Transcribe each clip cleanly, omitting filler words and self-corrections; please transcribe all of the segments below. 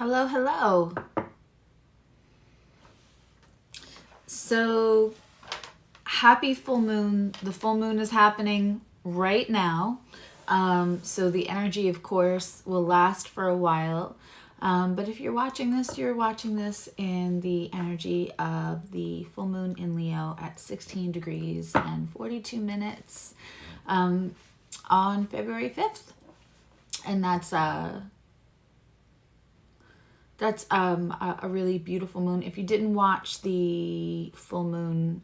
Hello, hello. So happy full moon. The full moon is happening right now. So the energy, of course, will last for a while. But if you're watching this in the energy of the full moon in Leo at 16 degrees and 42 minutes on February 5th. And that's a really beautiful moon. If you didn't watch the full moon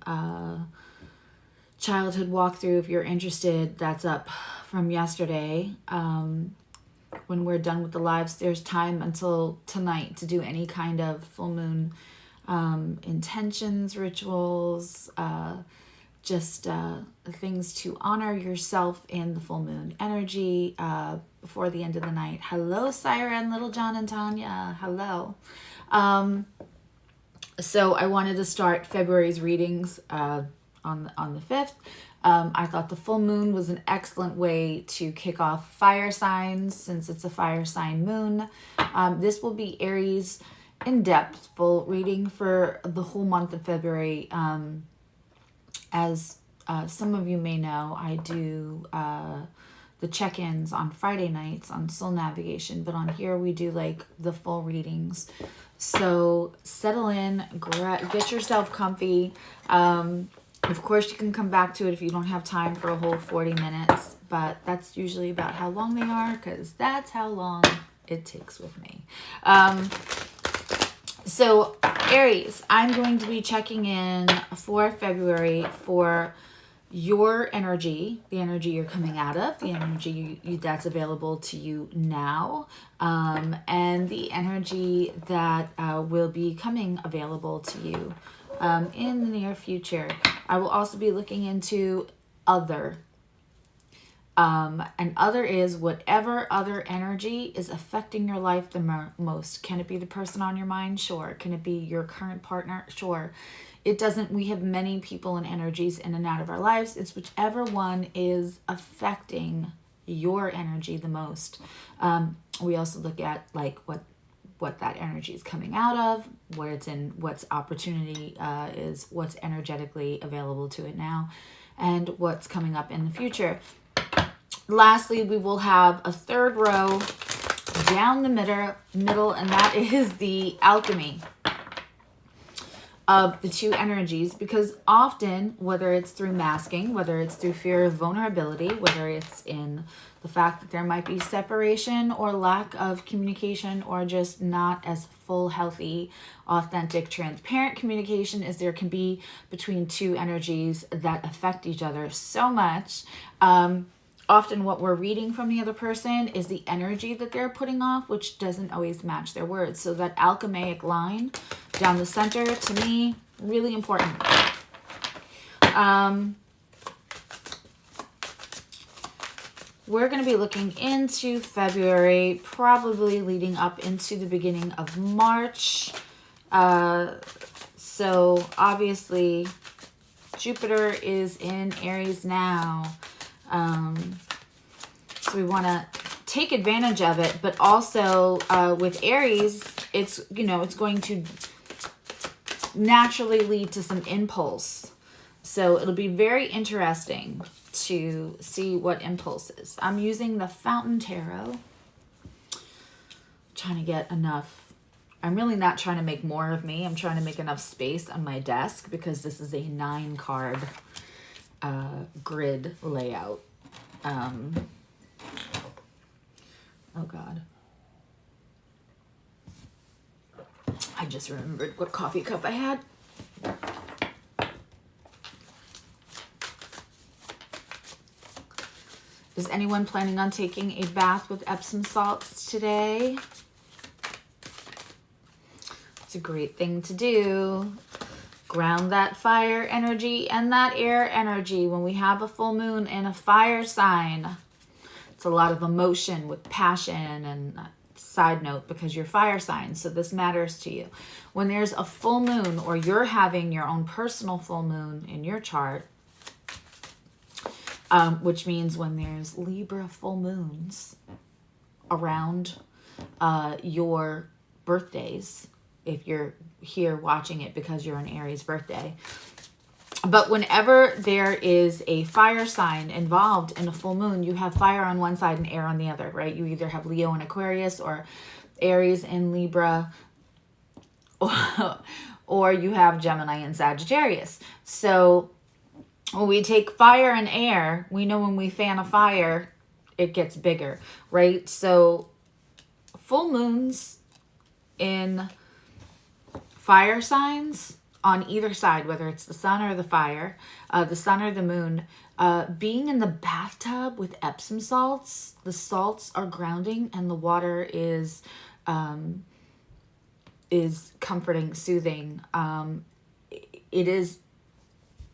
childhood walkthrough, if you're interested, that's up from yesterday. When we're done with the lives, there's time until tonight to do any kind of full moon intentions, rituals, just things to honor yourself in the full moon energy before the end of the night. Hello, Siren, Little John, and Tanya. Hello. So I wanted to start February's readings on the 5th. I thought the full moon was an excellent way to kick off fire signs since it's a fire sign moon. This will be Aries in-depth full reading for the whole month of February. As some of you may know, I do the check-ins on Friday nights on Soul Navigation, but on here we do like the full readings. So settle in, get yourself comfy. Of course, you can come back to it if you don't have time for a whole 40 minutes, but that's usually about how long they are because that's how long it takes with me. So Aries, I'm going to be checking in for February for your energy, the energy you're coming out of, the energy that's available to you now, and the energy that will be coming available to you in the near future. I will also be looking into other. And other is whatever other energy is affecting your life the most. Can it be the person on your mind? Sure. Can it be your current partner? Sure. It doesn't. We have many people and energies in and out of our lives. It's whichever one is affecting your energy the most. We also look at like what that energy is coming out of, where it's in, what's opportunity is, what's energetically available to it now, and what's coming up in the future. Lastly, we will have a third row down the middle, and that is the alchemy of the two energies, because often, whether it's through masking, whether it's through fear of vulnerability, whether it's in the fact that there might be separation or lack of communication or just not as full, healthy, authentic, transparent communication as there can be between two energies that affect each other so much. Often what we're reading from the other person is the energy that they're putting off, which doesn't always match their words. So that alchemaic line down the center, to me, really important. We're going to be looking into February, probably leading up into the beginning of March. So obviously, Jupiter is in Aries now. So we want to take advantage of it, but also with Aries, it's going to naturally lead to some impulse. So it'll be very interesting to see what impulses. I'm using the Fountain Tarot. I'm trying to get enough. I'm really not trying to make more of me. I'm trying to make enough space on my desk because this is a 9-card grid layout. Oh God. I just remembered what coffee cup I had. Is anyone planning on taking a bath with Epsom salts today? It's a great thing to do. Ground that fire energy and that air energy. When we have a full moon in a fire sign, it's a lot of emotion with passion. And side note, because you're fire signs, so this matters to you. When there's a full moon, or you're having your own personal full moon in your chart, which means when there's Libra full moons around your birthdays, if you're here watching it because you're an Aries birthday. But whenever there is a fire sign involved in a full moon, you have fire on one side and air on the other, right? You either have Leo and Aquarius or Aries and Libra, or you have Gemini and Sagittarius. So when we take fire and air, we know when we fan a fire, it gets bigger, right? So full moons in fire signs on either side, whether it's the sun or the fire, the sun or the moon, being in the bathtub with Epsom salts, the salts are grounding and the water is comforting, soothing. It is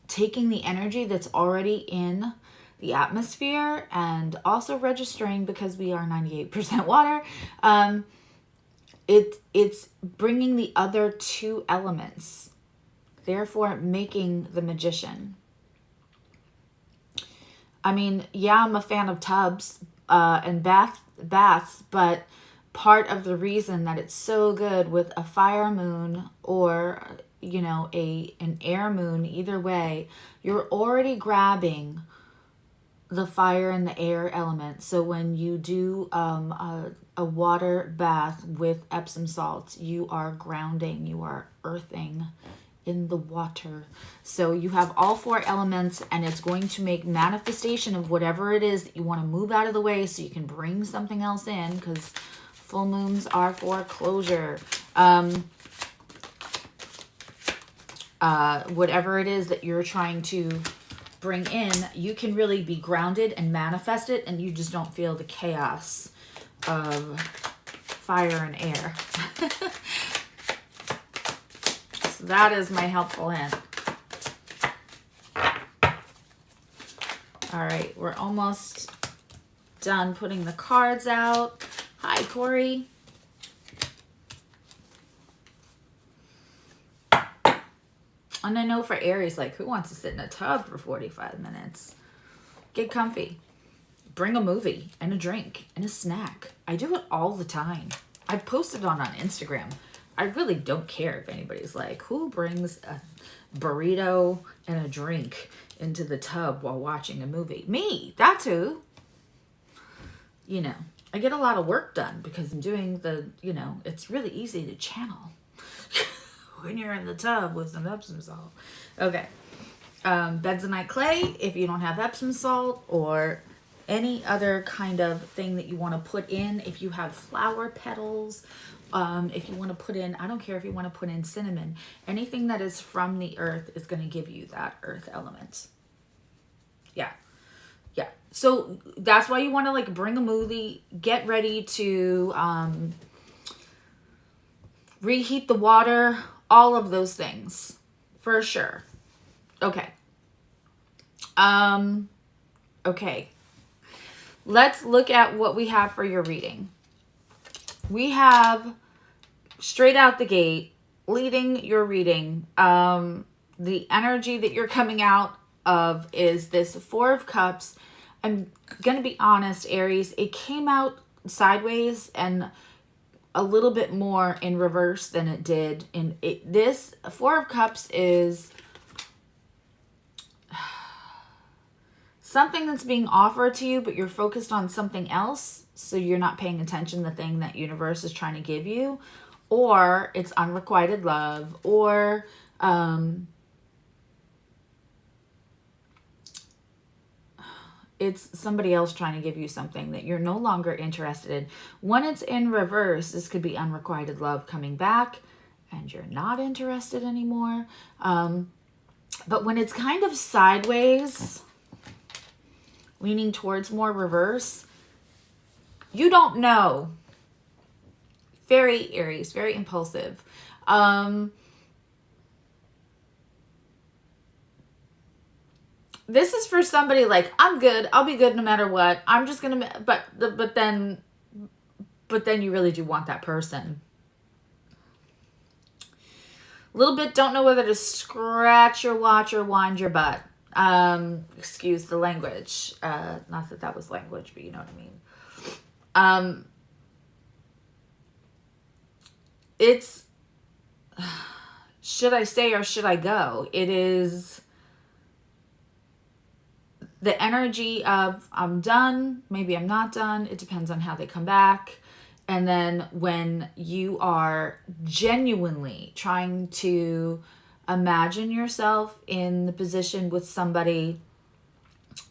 taking the energy that's already in the atmosphere and also registering, because we are 98% water. It's bringing the other two elements, therefore making the magician. I mean, yeah, I'm a fan of tubs and baths, but part of the reason that it's so good with a fire moon or, you know, an air moon, either way, you're already grabbing the fire and the air element. So when you do a water bath with Epsom salts, you are grounding, you are earthing in the water. So you have all four elements, and it's going to make manifestation of whatever it is that you want to move out of the way so you can bring something else in, because full moons are for closure. Whatever it is that you're trying to bring in, you can really be grounded and manifest it, and you just don't feel the chaos of fire and air. So that is my helpful hint. All right, we're almost done putting the cards out. Hi, Corey. And I know for Aries, like, who wants to sit in a tub for 45 minutes? Get comfy. Bring a movie and a drink and a snack. I do it all the time. I post it on Instagram. I really don't care if anybody's like, who brings a burrito and a drink into the tub while watching a movie? Me, that's who. You know, I get a lot of work done because I'm doing it's really easy to channel when you're in the tub with some Epsom salt. Okay. Bentonite clay, if you don't have Epsom salt, or any other kind of thing that you want to put in. If you have flower petals, if you want to put in, I don't care if you want to put in cinnamon, anything that is from the earth is going to give you that earth element. Yeah. Yeah. So that's why you want to like bring a movie, get ready to reheat the water, all of those things for sure. Okay. Okay. Let's look at what we have for your reading. We have straight out the gate, leading your reading. The energy that you're coming out of is this Four of Cups. I'm going to be honest, Aries, it came out sideways and a little bit more in reverse than it did. This Four of Cups is something that's being offered to you, but you're focused on something else, so you're not paying attention to the thing that universe is trying to give you, or it's unrequited love, or it's somebody else trying to give you something that you're no longer interested in. When it's in reverse, this could be unrequited love coming back and you're not interested anymore. But when it's kind of sideways, leaning towards more reverse, you don't know. Very Aries, very impulsive. This is for somebody like, I'm good. I'll be good no matter what. I'm just going to, but then you really do want that person. A little bit, don't know whether to scratch your watch or wind your butt. Excuse the language. Not that that was language, but you know what I mean. it's, should I stay or should I go? It is the energy of I'm done, maybe I'm not done. It depends on how they come back. And then when you are genuinely trying to imagine yourself in the position with somebody,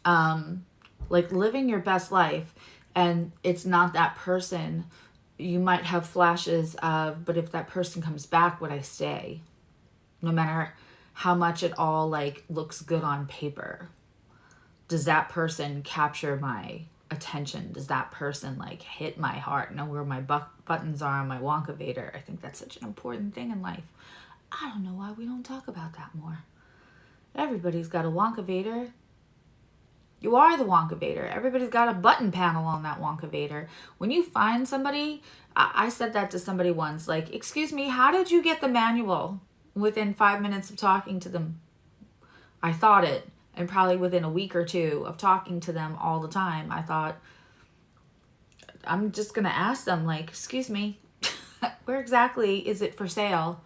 like living your best life, and it's not that person, you might have flashes of, but if that person comes back, would I stay? No matter how much it all like looks good on paper. Does that person capture my attention? Does that person like hit my heart? Know where my buttons are on my Wonka Vader? I think that's such an important thing in life. I don't know why we don't talk about that more. Everybody's got a Wonka Vader. You are the Wonka Vader. Everybody's got a button panel on that Wonka Vader. When you find somebody, I said that to somebody once, like, excuse me, how did you get the manual? Within 5 minutes of talking to them, I thought it. And probably within a week or two of talking to them all the time, I thought, I'm just going to ask them, like, excuse me, where exactly is it for sale?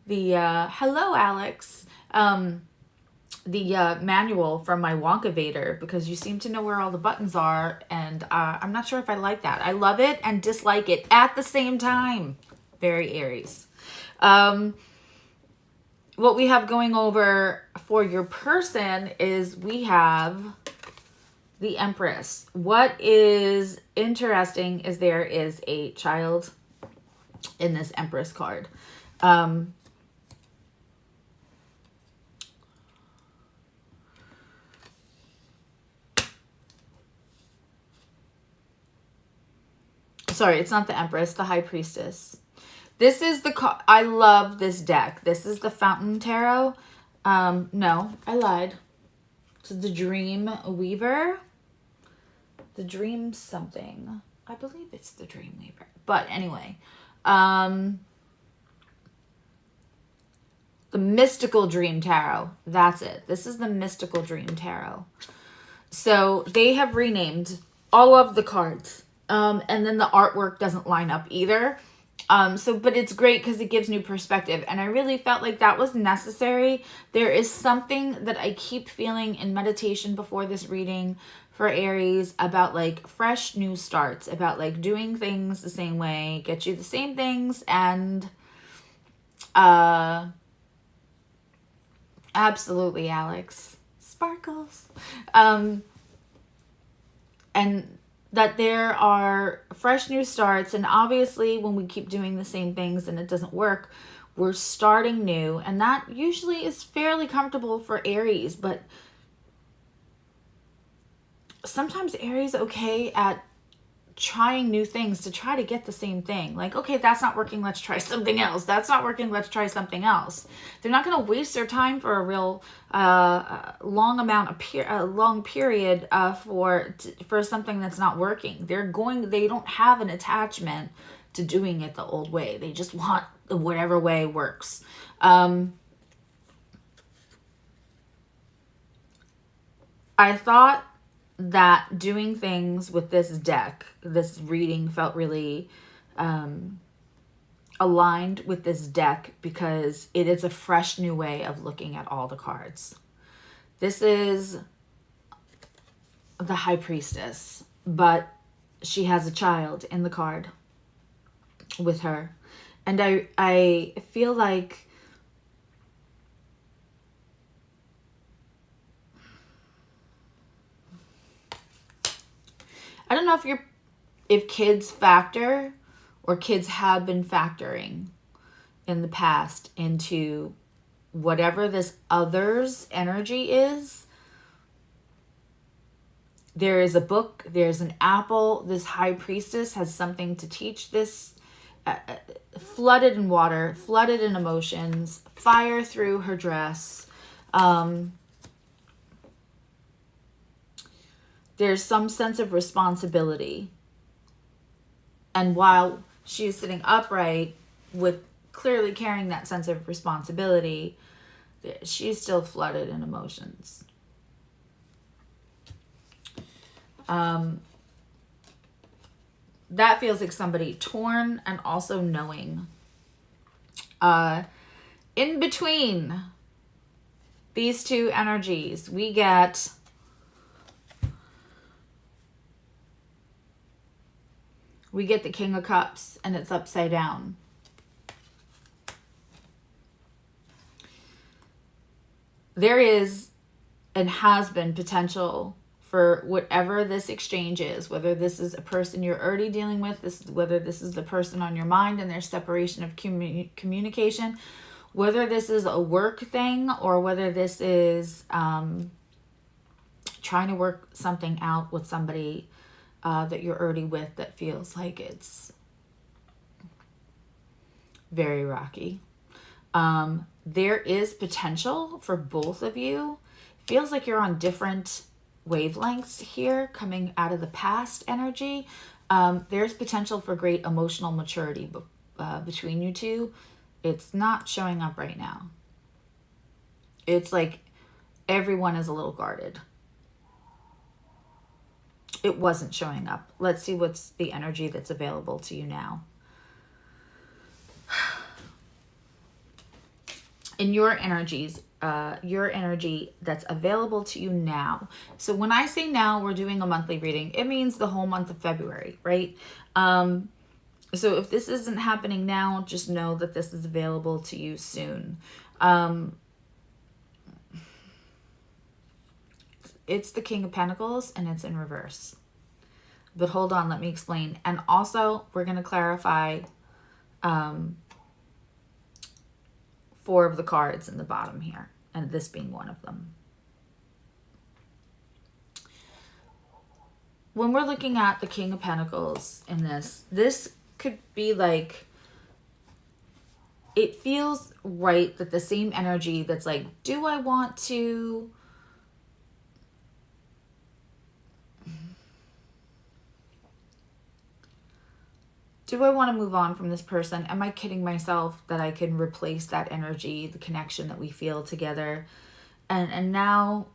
The, hello, Alex, the manual from my Wonka Vader, because you seem to know where all the buttons are, and I'm not sure if I like that. I love it and dislike it at the same time. Very Aries. What we have going over for your person is we have the Empress. What is interesting is there is a child in this Empress card. Sorry, it's not the Empress, the High Priestess. This is the, I love this deck. This is the Fountain Tarot. No, I lied. This is the Dream Weaver. The Dream something. I believe it's the Dream Weaver. But anyway. The Mystical Dream Tarot. That's it. This is the Mystical Dream Tarot. So they have renamed all of the cards. And then the artwork doesn't line up either. But it's great because it gives new perspective. And I really felt like that was necessary. There is something that I keep feeling in meditation before this reading for Aries about like fresh new starts, about like doing things the same way, get you the same things. And absolutely, Alex. Sparkles. And that there are fresh new starts, and obviously when we keep doing the same things and it doesn't work, we're starting new, and that usually is fairly comfortable for Aries. But sometimes Aries okay at trying new things to try to get the same thing. Like, okay, that's not working, let's try something else. That's not working, let's try something else. They're not going to waste their time for a real long period for something that's not working. They don't have an attachment to doing it the old way. They just want whatever way works. I thought that doing things with this deck, this reading felt really aligned with this deck because it is a fresh new way of looking at all the cards. This is the High Priestess, but she has a child in the card with her. And I feel like I don't know if kids factor or kids have been factoring in the past into whatever this others energy is. There is a book, there's an apple. This High Priestess has something to teach this. Flooded in water, flooded in emotions, fire through her dress. There's some sense of responsibility. And while she is sitting upright with clearly carrying that sense of responsibility, she's still flooded in emotions. That feels like somebody torn and also knowing. In between these two energies, we get the King of Cups, and it's upside down. There is and has been potential for whatever this exchange is, whether this is a person you're already dealing with, whether this is the person on your mind and their separation of communication, whether this is a work thing or whether this is trying to work something out with somebody that you're already with that feels like it's very rocky. There is potential for both of you. Feels like you're on different wavelengths here coming out of the past energy. There's potential for great emotional maturity between you two. It's not showing up right now. It's like everyone is a little guarded. It wasn't showing up. Let's see what's the energy that's available to you now. In your energies, your energy that's available to you now. So when I say now, we're doing a monthly reading. It means the whole month of February, right? So if this isn't happening now, just know that this is available to you soon. It's the King of Pentacles and it's in reverse. But hold on, let me explain. And also, we're going to clarify 4 of the cards in the bottom here, and this being one of them. When we're looking at the King of Pentacles in this could be like, it feels right that the same energy that's like, do I want to move on from this person? Am I kidding myself that I can replace that energy, the connection that we feel together? And now,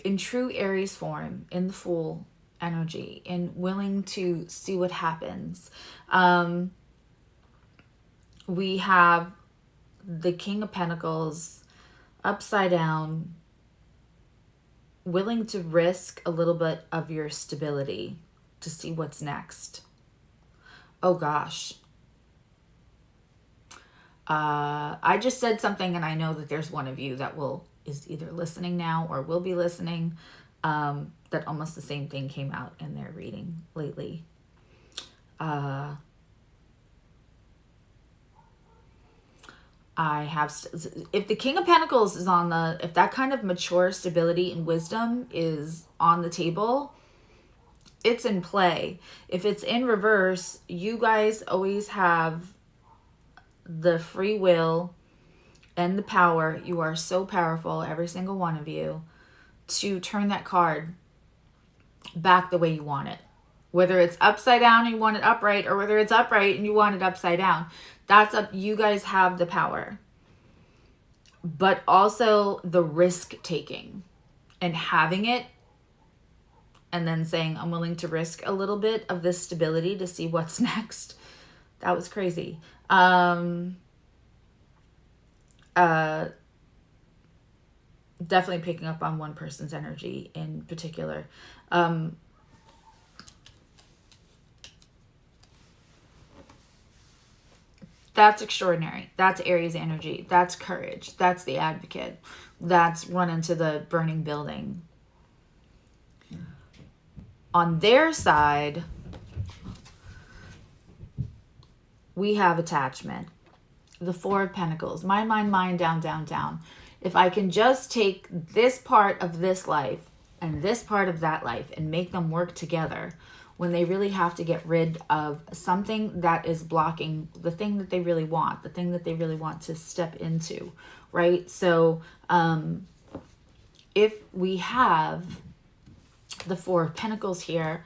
in true Aries form, in the Fool energy, in willing to see what happens, we have the King of Pentacles upside down, willing to risk a little bit of your stability to see what's next. Oh gosh. I just said something, and I know that there's one of you that is either listening now or will be listening, that almost the same thing came out in their reading lately. If the King of Pentacles is if that kind of mature stability and wisdom is on the table, it's in play. If it's in reverse, you guys always have the free will and the power. You are so powerful, every single one of you, to turn that card back the way you want it. Whether it's upside down and you want it upright, or whether it's upright and you want it upside down. That's up. You guys have the power. But also the risk taking and having it, and then saying, I'm willing to risk a little bit of this stability to see what's next. That was crazy. Definitely picking up on one person's energy in particular. That's extraordinary. That's Aries energy. That's courage. That's the advocate. That's run into the burning building. On their side, we have attachment. The 4 of Pentacles. Mind, down, down, down. If I can just take this part of this life and this part of that life and make them work together, when they really have to get rid of something that is blocking the thing that they really want, the thing that they really want to step into, right? So if we have the 4 of Pentacles here,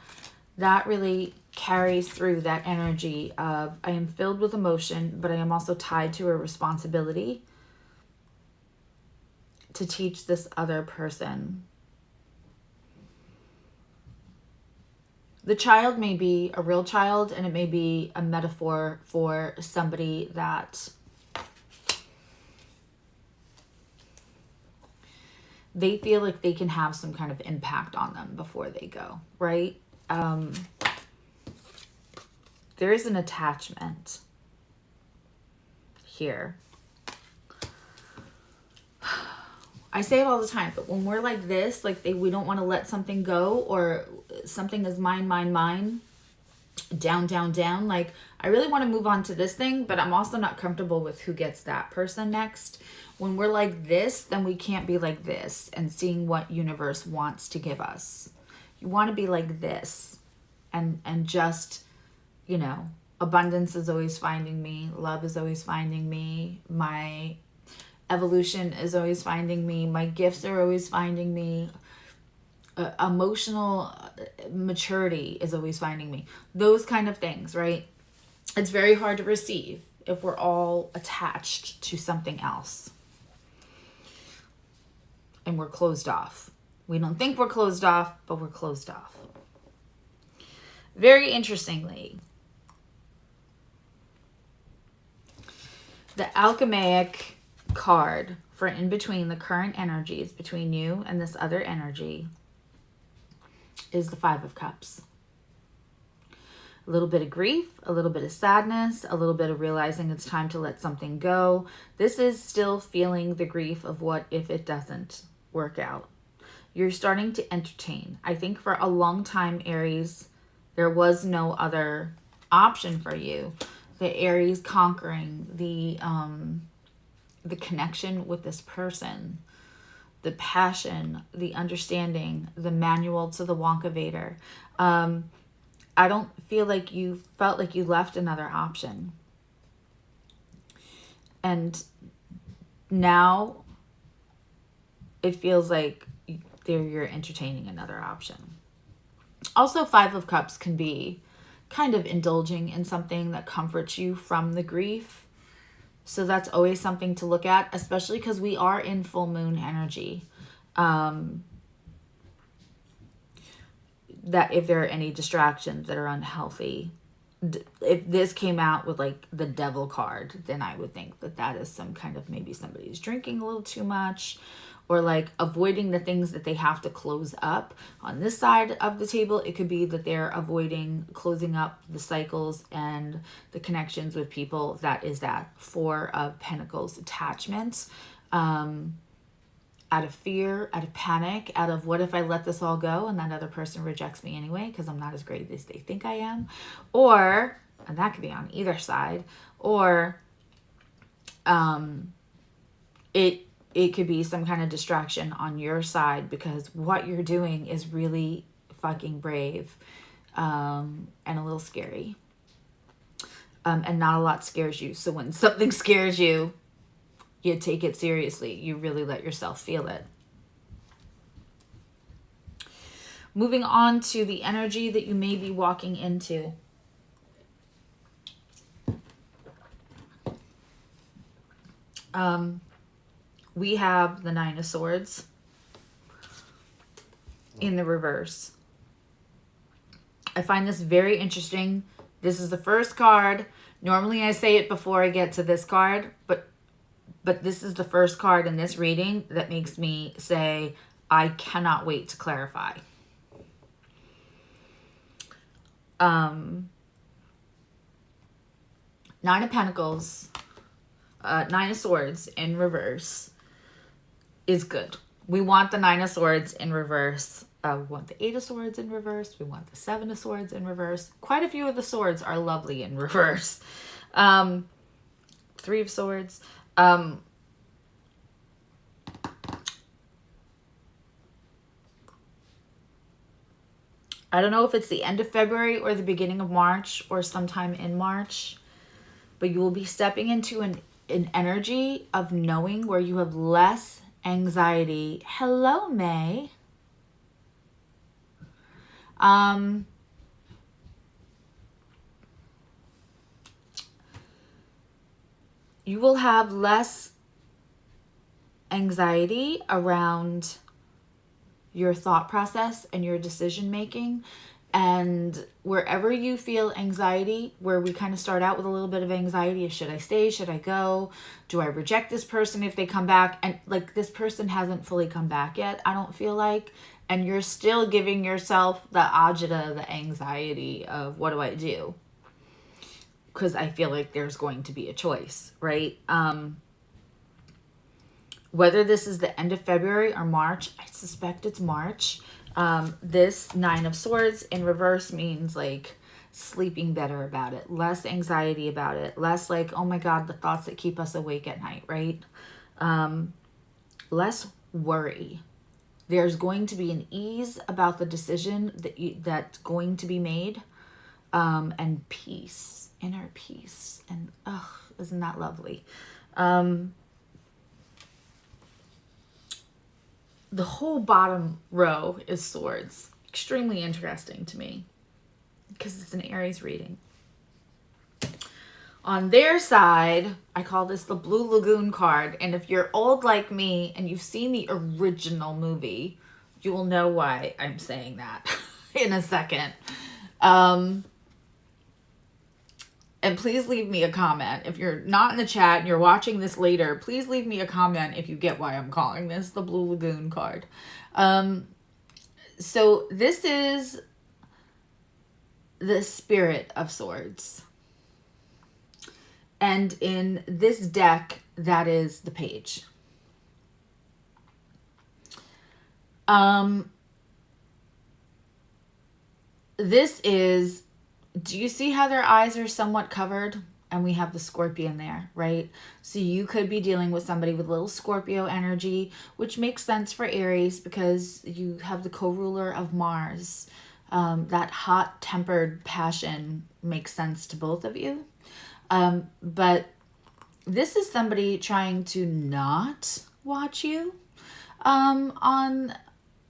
that really carries through that energy of, I am filled with emotion, but I am also tied to a responsibility to teach this other person The child may be a real child, and it may be a metaphor for somebody that they feel like they can have some kind of impact on them before they go, right? There is an attachment here. I say it all the time, but when we're like this, like we don't want to let something go, or something is mine, mine, mine, down, down, down. Like, I really want to move on to this thing, but I'm also not comfortable with who gets that person next. When we're like this, then we can't be like this and seeing what universe wants to give us. You want to be like this and just, you know, abundance is always finding me. Love is always finding me. My evolution is always finding me. My gifts are always finding me. Emotional maturity is always finding me. Those kind of things, right? It's very hard to receive if we're all attached to something else. And we're closed off. We don't think we're closed off, but we're closed off. Very interestingly, the alchemaic card for in between the current energies between you and this other energy is the Five of Cups. A little bit of grief, a little bit of sadness, a little bit of realizing it's time to let something go. This is still feeling the grief of what if it doesn't work out. You're starting to entertain. I think for a long time, Aries, there was no other option for you. The Aries conquering the connection with this person, the passion, the understanding, the manual to the Wonka Vader. I don't feel like you felt like you left another option. And now it feels like you're entertaining another option. Also, Five of Cups can be kind of indulging in something that comforts you from the grief. So that's always something to look at, especially because we are in full moon energy. That if there are any distractions that are unhealthy, if this came out with like the devil card, then I would think that that is some kind of, maybe somebody's drinking a little too much, or like avoiding the things that they have to close up. On this side of the table, it could be that they're avoiding closing up the cycles and the connections with people. That is that Four of Pentacles attachment. Out of fear, out of panic, out of what if I let this all go and that other person rejects me anyway because I'm not as great as they think I am. Or, and that could be on either side, or it could be some kind of distraction on your side because what you're doing is really fucking brave and a little scary. And not a lot scares you. So when something scares you, you take it seriously. You really let yourself feel it. Moving on to the energy that you may be walking into. We have the Nine of Swords in the reverse. I find this very interesting. This is the first card. Normally I say it before I get to this card, but this is the first card in this reading that makes me say, I cannot wait to clarify. Nine of Pentacles, Nine of Swords in reverse is good. We want the Nine of Swords in reverse. We want the Eight of Swords in reverse. We want the Seven of Swords in reverse. Quite a few of the swords are lovely in reverse. Three of Swords. I don't know if it's the end of February or the beginning of March or sometime in March, but you will be stepping into an energy of knowing where you have less anxiety. Hello, May. You will have less anxiety around your thought process and your decision making, And wherever you feel anxiety, where we kind of start out with a little bit of anxiety, should I stay? Should I go? Do I reject this person if they come back? And like, this person hasn't fully come back yet, I don't feel like. And you're still giving yourself the agita, the anxiety of, what do I do? Because I feel like there's going to be a choice, right? Whether this is the end of February or March, I suspect it's March. This Nine of Swords in reverse means like sleeping better about it, less anxiety about it, less like, oh my God, the thoughts that keep us awake at night, right? Less worry. There's going to be an ease about the decision that's going to be made, and peace, inner peace. And isn't that lovely? The whole bottom row is swords. Extremely interesting to me because it's an Aries reading. On their side, I call this the Blue Lagoon card. And if you're old like me and you've seen the original movie, you will know why I'm saying that in a second. And please leave me a comment. If you're not in the chat and you're watching this later, please leave me a comment if you get why I'm calling this the Blue Lagoon card. So this is the Spirit of Swords. And in this deck, that is the Page. This is, do you see how their eyes are somewhat covered? And we have the Scorpion there, right? So you could be dealing with somebody with a little Scorpio energy, which makes sense for Aries because you have the co-ruler of Mars. That hot-tempered passion makes sense to both of you. But this is somebody trying to not watch you on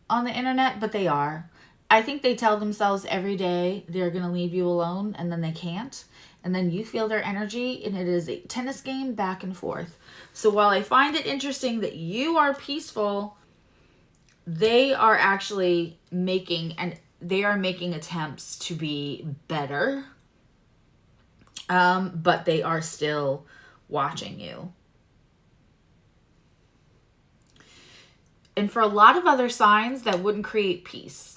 the internet, but they are. I think they tell themselves every day they're going to leave you alone, and then they can't. And then you feel their energy, and it is a tennis game back and forth. So while I find it interesting that you are peaceful, they are actually making attempts to be better. But they are still watching you. And for a lot of other signs, that wouldn't create peace.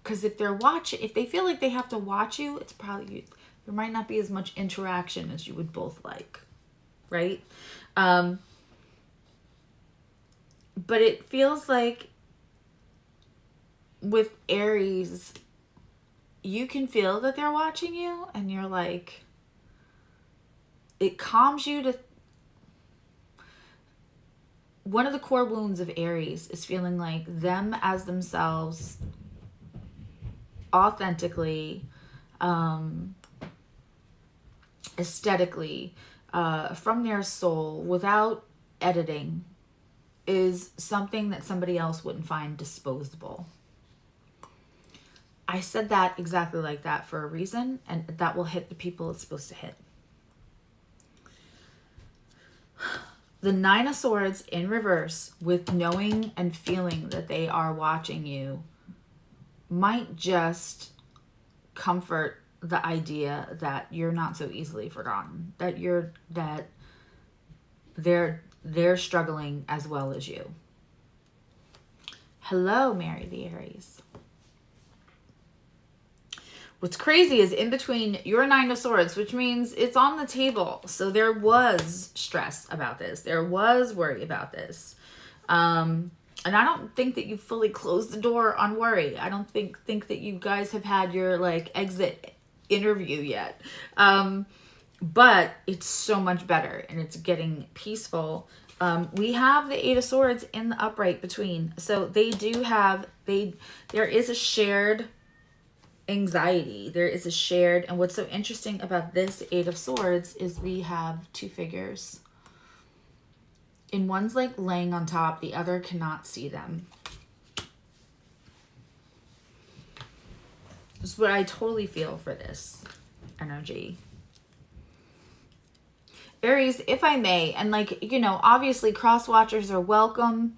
Because if they feel like they have to watch you, it's probably, there might not be as much interaction as you would both like, right? But it feels like with Aries, you can feel that they're watching you, and you're like, it calms you to. One of the core wounds of Aries is feeling like them as themselves, authentically, aesthetically, from their soul, without editing, is something that somebody else wouldn't find disposable. I said that exactly like that for a reason, and that will hit the people it's supposed to hit. The Nine of Swords in reverse, with knowing and feeling that they are watching you, might just comfort the idea that you're not so easily forgotten, that they're struggling as well as you. Hello, Mary the Aries. What's crazy is in between your Nine of Swords, which means it's on the table. So there was stress about this. There was worry about this. And I don't think that you fully closed the door on worry. I don't think that you guys have had your like exit interview yet. But it's so much better, and it's getting peaceful. We have the Eight of Swords in the upright between. So they do have, there is a shared anxiety. There is a shared, and what's so interesting about this Eight of Swords is we have two figures. And one's like laying on top, the other cannot see them. This is what I totally feel for this energy. Aries, if I may, and like, you know, obviously cross watchers are welcome.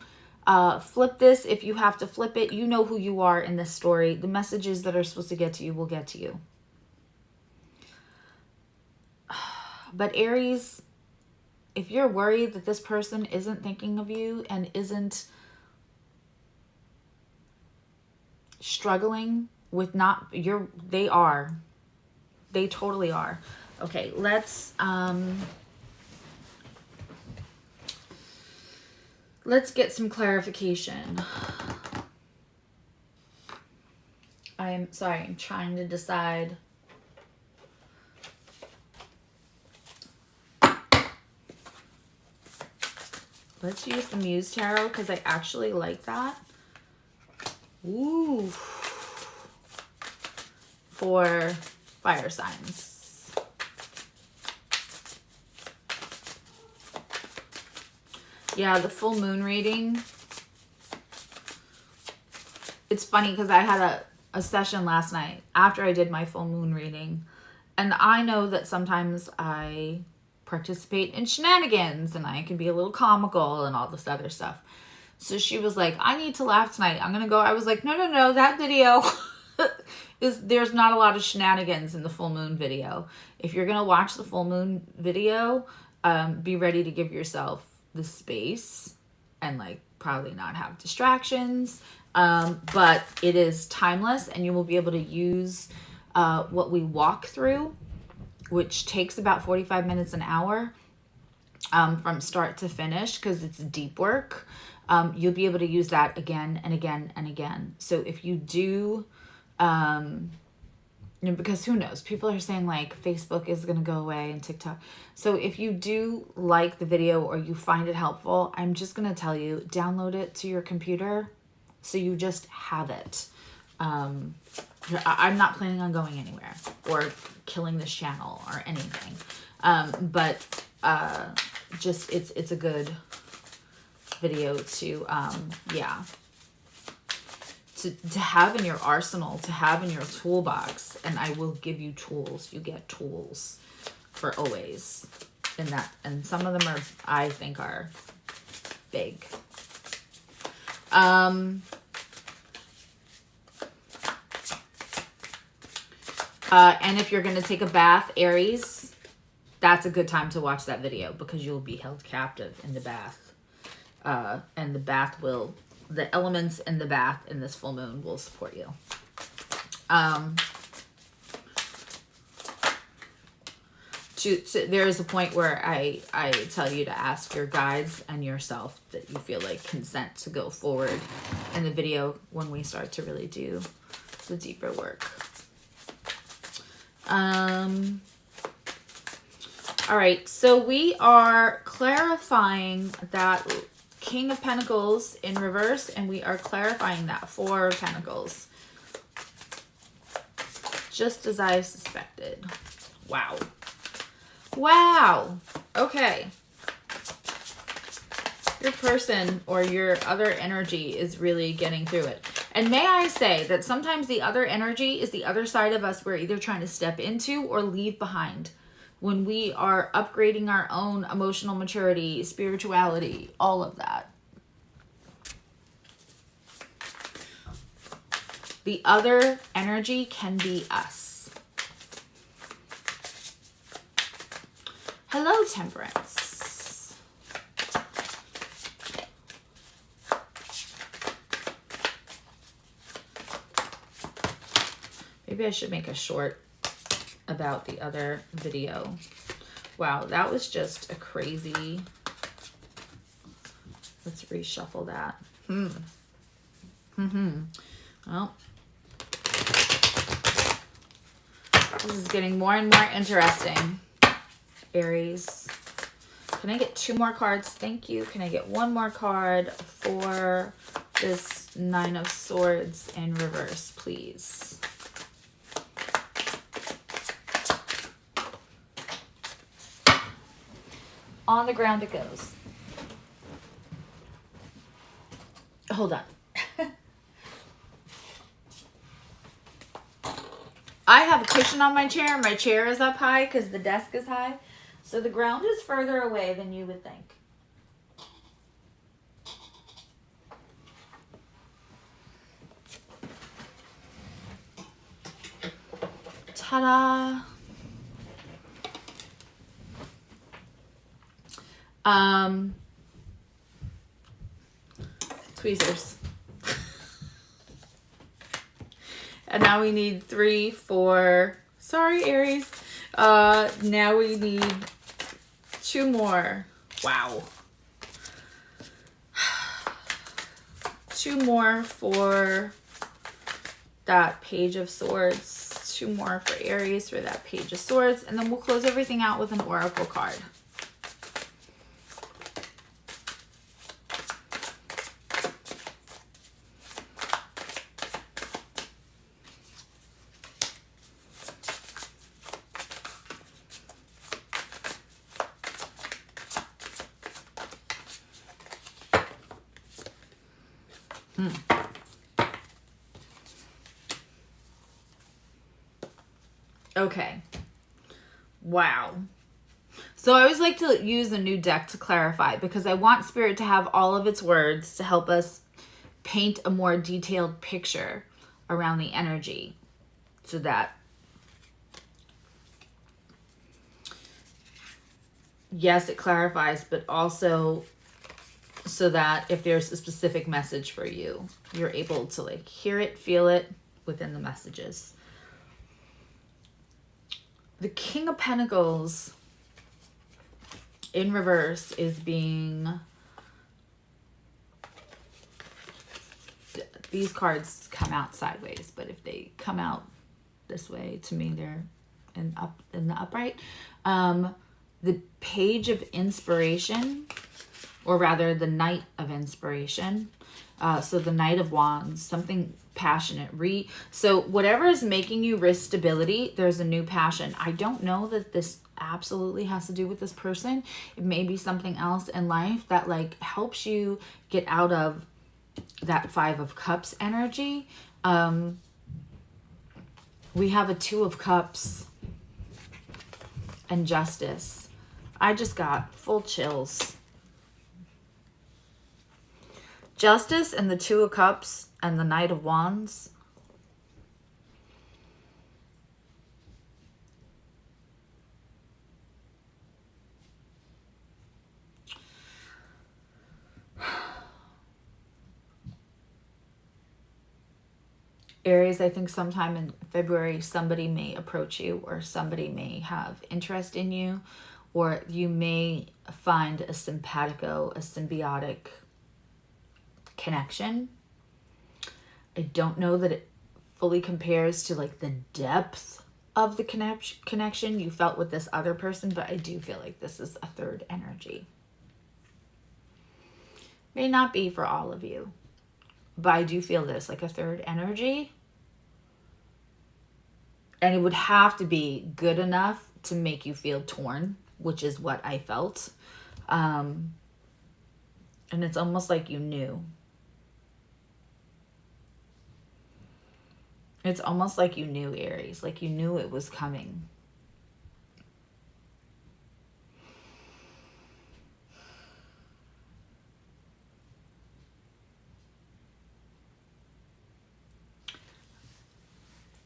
Flip this if you have to flip it. You know who you are in this story. The messages that are supposed to get to you will get to you. But Aries, if you're worried that this person isn't thinking of you and isn't struggling with not, they are. They totally are. Okay, let's get some clarification. I'm sorry, I'm trying to decide. Let's use the Muse Tarot because I actually like that. Ooh. For fire signs. Yeah, the full moon reading. It's funny because I had a session last night after I did my full moon reading. And I know that sometimes I participate in shenanigans and I can be a little comical and all this other stuff. So she was like, I need to laugh tonight. I'm going to go. I was like, no, that video there's not a lot of shenanigans in the full moon video. If you're going to watch the full moon video, be ready to give yourself the space and like probably not have distractions. But it is timeless and you will be able to use what we walk through, which takes about 45 minutes, an hour, from start to finish because it's deep work. You'll be able to use that again and again and again. So if you do, because who knows, people are saying like Facebook is going to go away and TikTok. So if you do like the video or you find it helpful, I'm just going to tell you, download it to your computer so you just have it. I'm not planning on going anywhere or killing this channel or anything. But just it's a good video to to have in your arsenal, to have in your toolbox. And I will give you tools. You get tools for always in that. And some of them are, I think, are big. And if you're going to take a bath, Aries, that's a good time to watch that video because you'll be held captive in the bath. And the bath will, the elements in the bath in this full moon will support you. There is a point where I tell you to ask your guides and yourself that you feel like consent to go forward in the video when we start to really do the deeper work. All right, so we are clarifying that King of Pentacles in reverse, and we are clarifying that Four of Pentacles. Just as I suspected. Wow. Wow. Okay. Your person or your other energy is really getting through it. And may I say that sometimes the other energy is the other side of us we're either trying to step into or leave behind when we are upgrading our own emotional maturity, spirituality, all of that. The other energy can be us. Hello, Temperance. Maybe I should make a short about the other video. Wow, that was just a crazy. Let's reshuffle that. Well, this is getting more and more interesting, Aries. Can I get 2 more cards? Thank you. Can I get 1 more card for this Nine of Swords in reverse, please? On the ground it goes. Hold on. I have a cushion on my chair. My chair is up high because the desk is high. So the ground is further away than you would think. Ta-da! Tweezers. And now we need 3, 4. Sorry, Aries. Now we need 2 more. Wow. 2 more for that Page of Swords. 2 more for Aries for that Page of Swords. And then we'll close everything out with an oracle card. Okay. Wow. So I always like to use a new deck to clarify because I want Spirit to have all of its words to help us paint a more detailed picture around the energy so that, yes, it clarifies, but also so that if there's a specific message for you, you're able to like hear it, feel it within the messages. The King of Pentacles in reverse is being, these cards come out sideways, but if they come out this way, to me they're in the upright. The Page of Inspiration, or rather the Knight of Inspiration. So the Knight of Wands, something passionate. So whatever is making you risk stability, there's a new passion. I don't know that this absolutely has to do with this person. It may be something else in life that like helps you get out of that 5 of Cups energy. We have a 2 of Cups and Justice. I just got full chills. Justice and the 2 of Cups and the Knight of Wands. Aries, I think sometime in February, somebody may approach you or somebody may have interest in you, or you may find a simpatico, a symbiotic connection. I don't know that it fully compares to like the depth of the connection you felt with this other person, but I do feel like this is a third energy. May not be for all of you, but I do feel this like a third energy. And it would have to be good enough to make you feel torn, which is what I felt. And it's almost like you knew. It's almost like you knew, Aries, like you knew it was coming.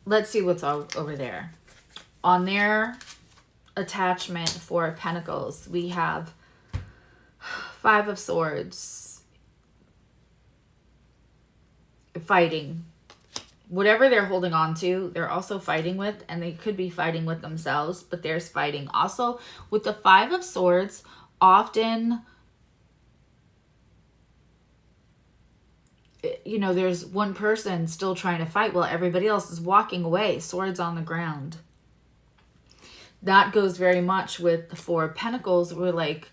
Let's see what's over there. On their attachment for Pentacles, we have 5 of Swords. Fighting. Whatever they're holding on to, they're also fighting with, and they could be fighting with themselves, but there's fighting. Also, with the 5 of Swords, often, you know, there's one person still trying to fight while everybody else is walking away, swords on the ground. That goes very much with the 4 of Pentacles, where like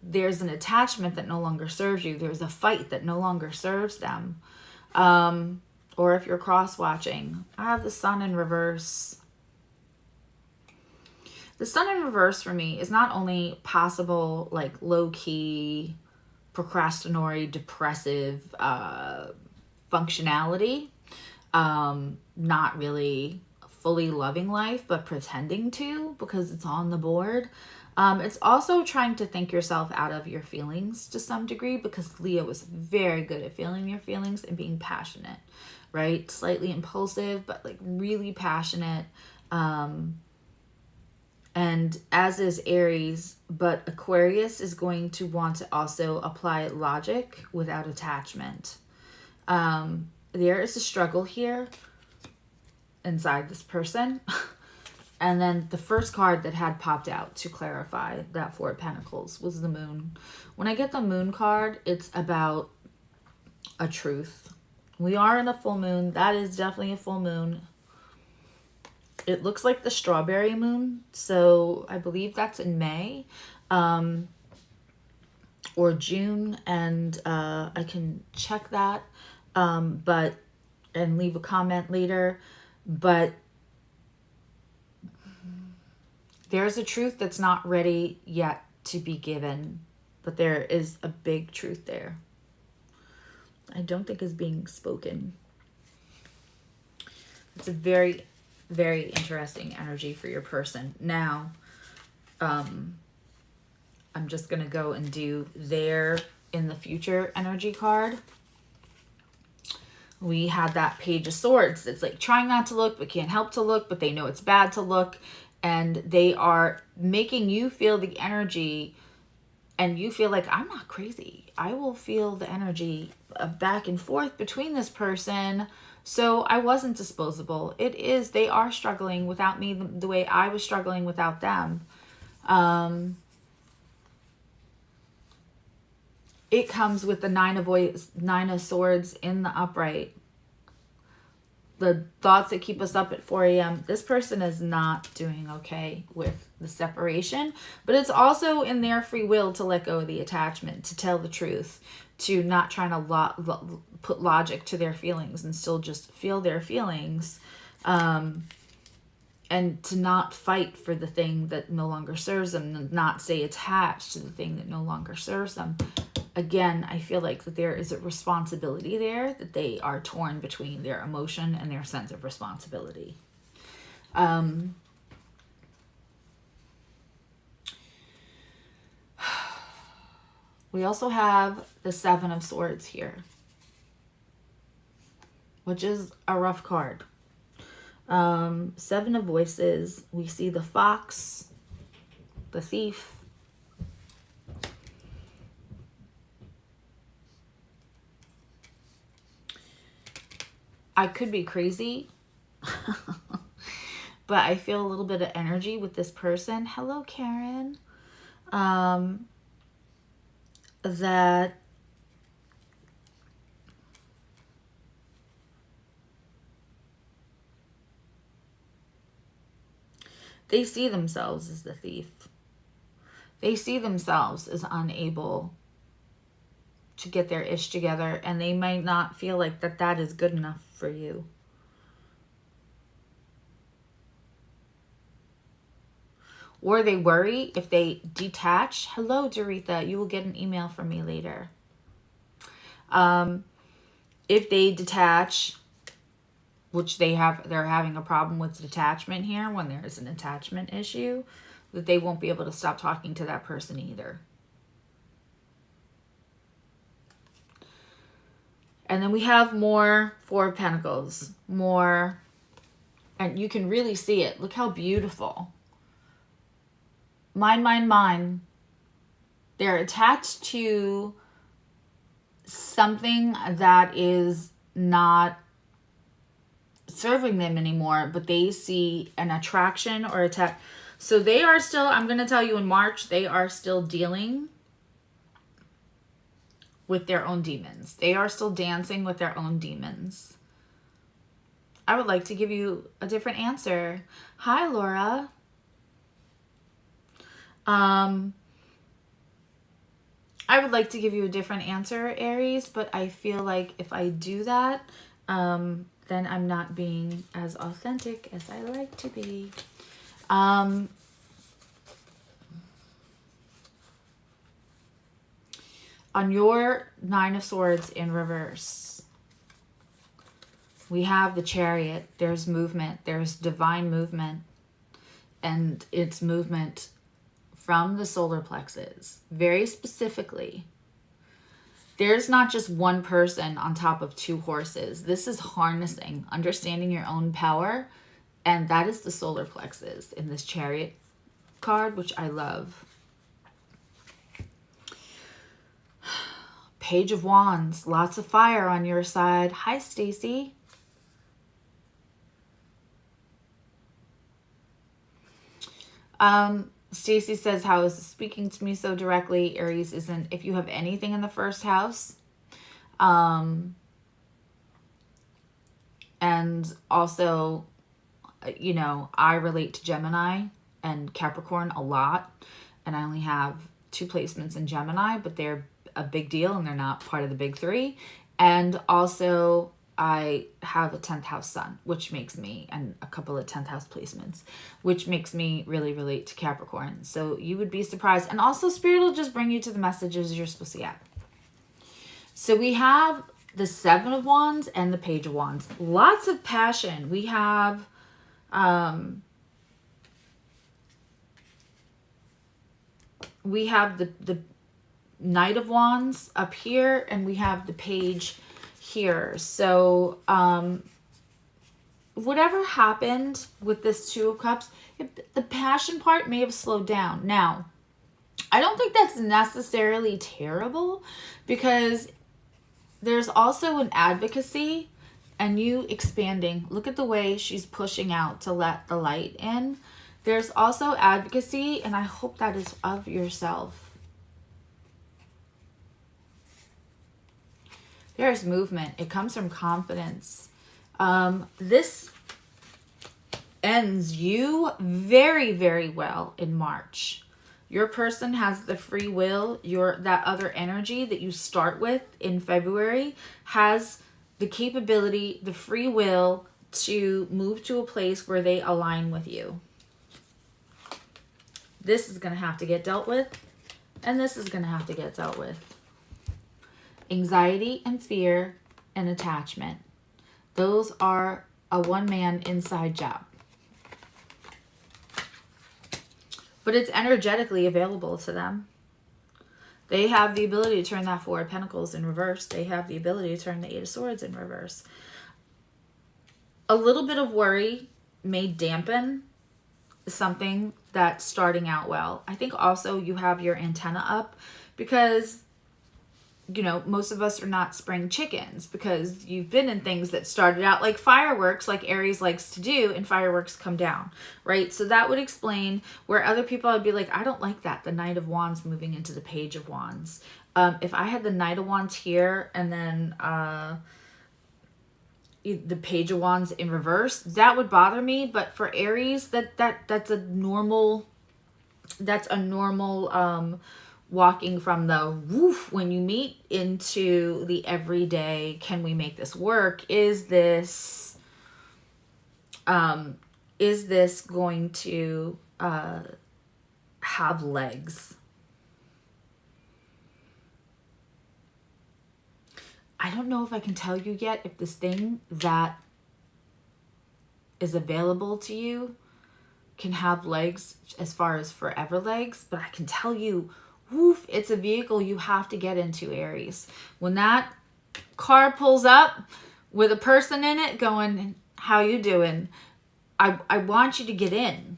there's an attachment that no longer serves you. There's a fight that no longer serves them. Or if you're cross-watching, I have the Sun in reverse. The Sun in reverse for me is not only possible, like low-key, procrastinatory, depressive functionality, not really fully loving life, but pretending to because it's on the board. It's also trying to think yourself out of your feelings to some degree, because Leo is very good at feeling your feelings and being passionate. right? Slightly impulsive, but like really passionate. And as is Aries, but Aquarius is going to want to also apply logic without attachment. There is a struggle here inside this person. And then the first card that had popped out to clarify that Four of Pentacles was the Moon. When I get the Moon card, it's about a truth. We are in a full moon. That is definitely a full moon. It looks like the strawberry moon, so I believe that's in May or June, and I can check that and leave a comment later. But there's a truth that's not ready yet to be given, but there is a big truth there. I don't think is being spoken. It's a very, very interesting energy for your person. Now, I'm just going to go and do their in the future energy card. We had that Page of Swords. It's like trying not to look, but can't help to look, but they know it's bad to look. And they are making you feel the energy, and you feel like, I'm not crazy. I will feel the energy back and forth between this person. So I wasn't disposable. It is, they are struggling without me the way I was struggling without them. It comes with the Nine of Swords in the upright. The thoughts that keep us up at 4 a.m. This person is not doing okay with the separation, but it's also in their free will to let go of the attachment, to tell the truth, to not trying to put logic to their feelings and still just feel their feelings, and to not fight for the thing that no longer serves them, and not stay attached to the thing that no longer serves them. Again, I feel like that there is a responsibility there, that they are torn between their emotion and their sense of responsibility. We also have the Seven of Swords here, which is a rough card. Seven of Voices. We see the Fox, the Thief, I could be crazy, but I feel a little bit of energy with this person. Hello, Karen. That they see themselves as the thief. They see themselves as unable to get their ish together, and they might not feel like that is good enough for you. Or they worry if they detach. Hello, Doretha. You will get an email from me later. If they detach, which they're having a problem with detachment here when there's an attachment issue, that they won't be able to stop talking to that person either. And then we have more Four of Pentacles. More, and you can really see it. Look how beautiful. Mine, mine, mine. They're attached to something that is not serving them anymore, but they see an attraction or attack. So they are still, I'm going to tell you in March, they are still dealing with their own demons. They are still dancing with their own demons. I would like to give you a different answer. Hi, Laura. I would like to give you a different answer, Aries, but I feel like if I do that, then I'm not being as authentic as I like to be. On your Nine of Swords in reverse, we have the Chariot. There's movement. There's divine movement. And it's movement from the solar plexus. Very specifically, There's not just one person on top of two horses. This is harnessing, understanding your own power. And that is the solar plexus in this Chariot card, which I love. Page of Wands. Lots of fire on your side. Hi, Stacy. Stacy says, how is this speaking to me so directly? Aries isn't. If you have anything in the first house, and also, you know, I relate to Gemini and Capricorn a lot, and I only have 2 placements in Gemini, but they're a big deal and they're not part of the big 3. And also I have a 10th house sun, which makes me, and a couple of 10th house placements, which makes me really relate to Capricorn. So you would be surprised. And also Spirit will just bring you to the messages you're supposed to get. So we have the 7 of Wands and the Page of Wands. Lots of passion. We have the Knight of Wands up here, and we have the Page here. So whatever happened with this 2 of Cups, the passion part may have slowed down. Now, I don't think that's necessarily terrible, because there's also an advocacy and you expanding. Look at the way she's pushing out to let the light in. There's also advocacy, and I hope that is of yourself. There's movement. It comes from confidence. This ends you very, very well in March. Your person has the free will. That other energy that you start with in February has the capability, the free will to move to a place where they align with you. This is going to have to get dealt with, and this is going to have to get dealt with. Anxiety and fear and attachment. Those are a one-man inside job. But it's energetically available to them. They have the ability to turn that 4 of Pentacles in reverse. They have the ability to turn the 8 of Swords in reverse. A little bit of worry may dampen something that's starting out well. I think also you have your antenna up because, you know, most of us are not spring chickens, because you've been in things that started out like fireworks, like Aries likes to do, and fireworks come down, right? So that would explain where other people would be like, I don't like that, the Knight of Wands moving into the Page of Wands. If I had the Knight of Wands here and then the Page of Wands in reverse, that would bother me. But for Aries, that's a normal walking from the woof when you meet into the everyday. Can we make this work? Is this going to have legs? I don't know if I can tell you yet if this thing that is available to you can have legs as far as forever legs, but I can tell you, woof, it's a vehicle you have to get into, Aries. When that car pulls up with a person in it going, how you doing? I want you to get in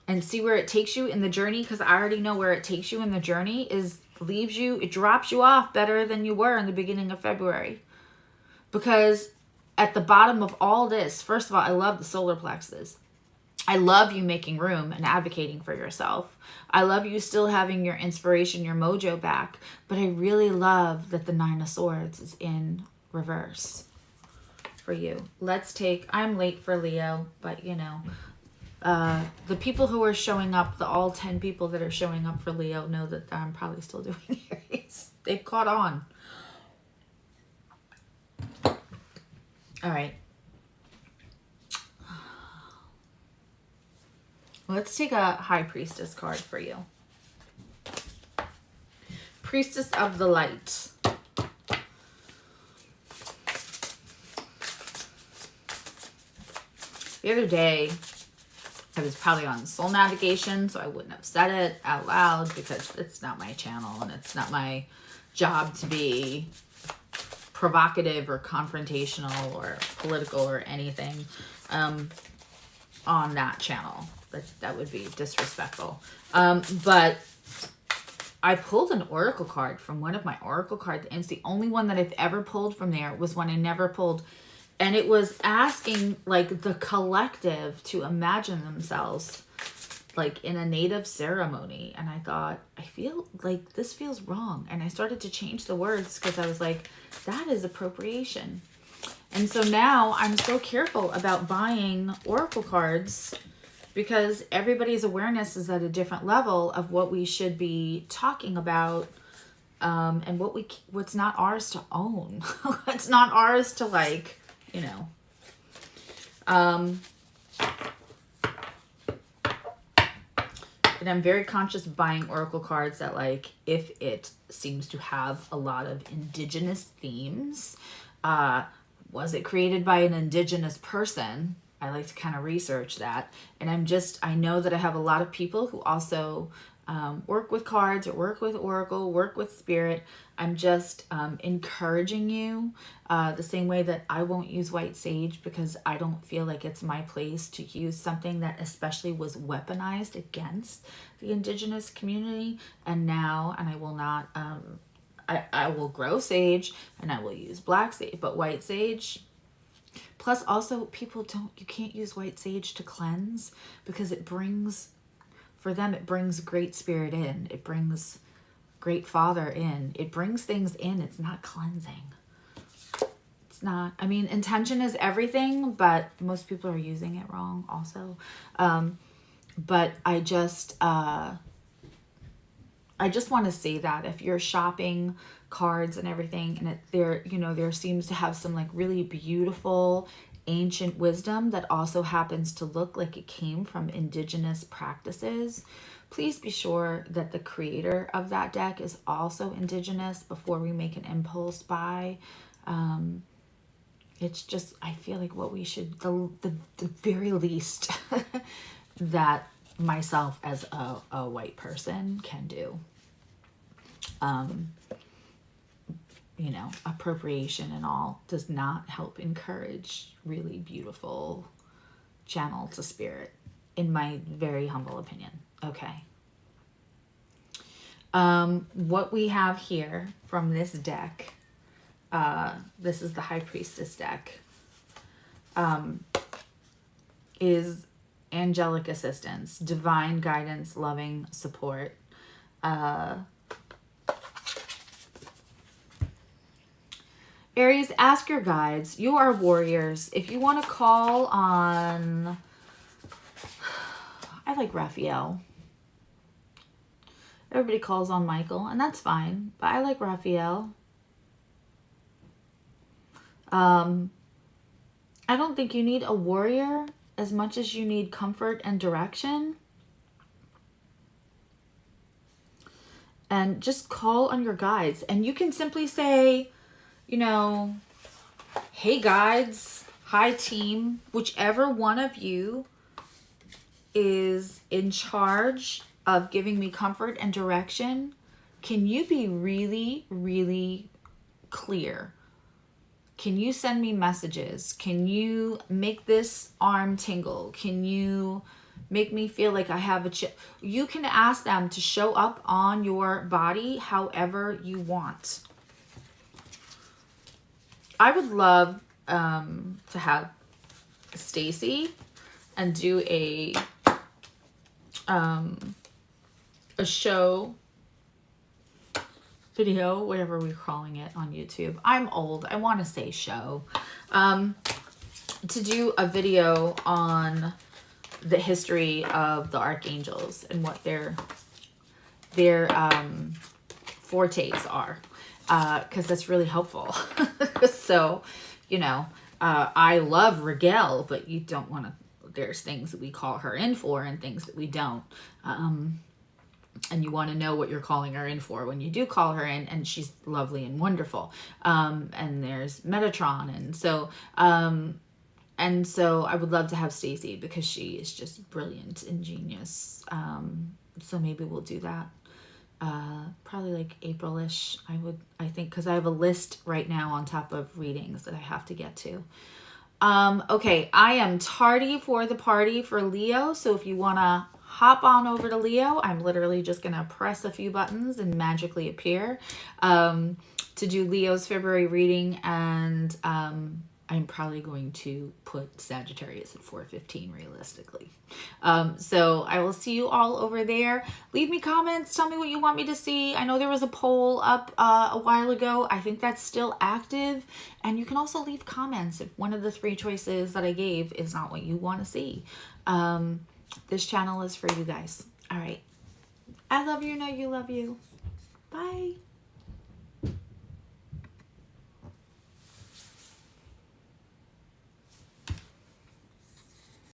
and see where it takes you in the journey, because I already know where it takes you in the journey it drops you off better than you were in the beginning of February. Because at the bottom of all this, first of all, I love the solar plexus. I love you making room and advocating for yourself. I love you still having your inspiration, your mojo back. But I really love that the 9 of Swords is in reverse for you. Let's take, I'm late for Leo, but you know, the people who are showing up, all 10 people that are showing up for Leo know that I'm probably still doing Aries. They've caught on. All right. Let's take a High Priestess card for you. Priestess of the Light. The other day, I was probably on soul navigation, so I wouldn't have said it out loud because it's not my channel and it's not my job to be provocative or confrontational or political or anything on that channel. That would be disrespectful. But I pulled an oracle card from one of my oracle cards, and it's the only one that I've ever pulled from there. Was one I never pulled, and it was asking like the collective to imagine themselves like in a native ceremony. And I thought, I feel like this feels wrong, and I started to change the words because I was like, that is appropriation. And so now I'm so careful about buying oracle cards, because everybody's awareness is at a different level of what we should be talking about, and what's not ours to own. It's not ours to, like, you know. And I'm very conscious of buying oracle cards that, like, if it seems to have a lot of indigenous themes, was it created by an indigenous person? I like to kind of research that. And I know that I have a lot of people who also work with cards or work with oracle, work with spirit. I'm just encouraging you the same way that I won't use white sage, because I don't feel like it's my place to use something that especially was weaponized against the indigenous community. And I will not, I will grow sage and I will use black sage, but white sage. Plus also you can't use white sage to cleanse, because it brings great spirit in. It brings great father in. It brings things in. It's not cleansing. It's not, I mean, intention is everything, but most people are using it wrong also. But I just want to say that if you're shopping cards and everything, and there seems to have some like really beautiful ancient wisdom that also happens to look like it came from indigenous practices, please be sure that the creator of that deck is also indigenous before we make an impulse buy. It's just, I feel like what we should, the very least that myself as a white person can do. Appropriation and all does not help encourage really beautiful channel to spirit, in my very humble opinion. Okay. What we have here from this deck, this is the High Priestess deck, is angelic assistance, divine guidance, loving support. Aries, ask your guides. You are warriors. If you want to call on, I like Raphael. Everybody calls on Michael, and that's fine, but I like Raphael. I don't think you need a warrior as much as you need comfort and direction. And just call on your guides. And you can simply say, hey guides, hi team, whichever one of you is in charge of giving me comfort and direction, can you be really, really clear? Can you send me messages? Can you make this arm tingle? Can you make me feel like I have a chip? You can ask them to show up on your body however you want. I would love to have Stacy and do a show video, whatever we're calling it on YouTube. I'm old. I want to say show. To do a video on the history of the archangels and what their fortes are. Because that's really helpful. So, I love Rigel, but you don't want to, there's things that we call her in for and things that we don't. And you want to know what you're calling her in for when you do call her in, and she's lovely and wonderful. And there's Metatron. And so I would love to have Stacy, because she is just brilliant and genius. So maybe we'll do that. probably like April-ish, I think, because I have a list right now on top of readings that I have to get to. Okay, I am tardy for the party for Leo, so if you want to hop on over to Leo, I'm literally just going to press a few buttons and magically appear to do Leo's February reading, and I'm probably going to put Sagittarius at 4:15 realistically. So I will see you all over there. Leave me comments. Tell me what you want me to see. I know there was a poll up a while ago. I think that's still active. And you can also leave comments if one of the 3 choices that I gave is not what you want to see. This channel is for you guys. All right. I love you. Know you love you. Bye.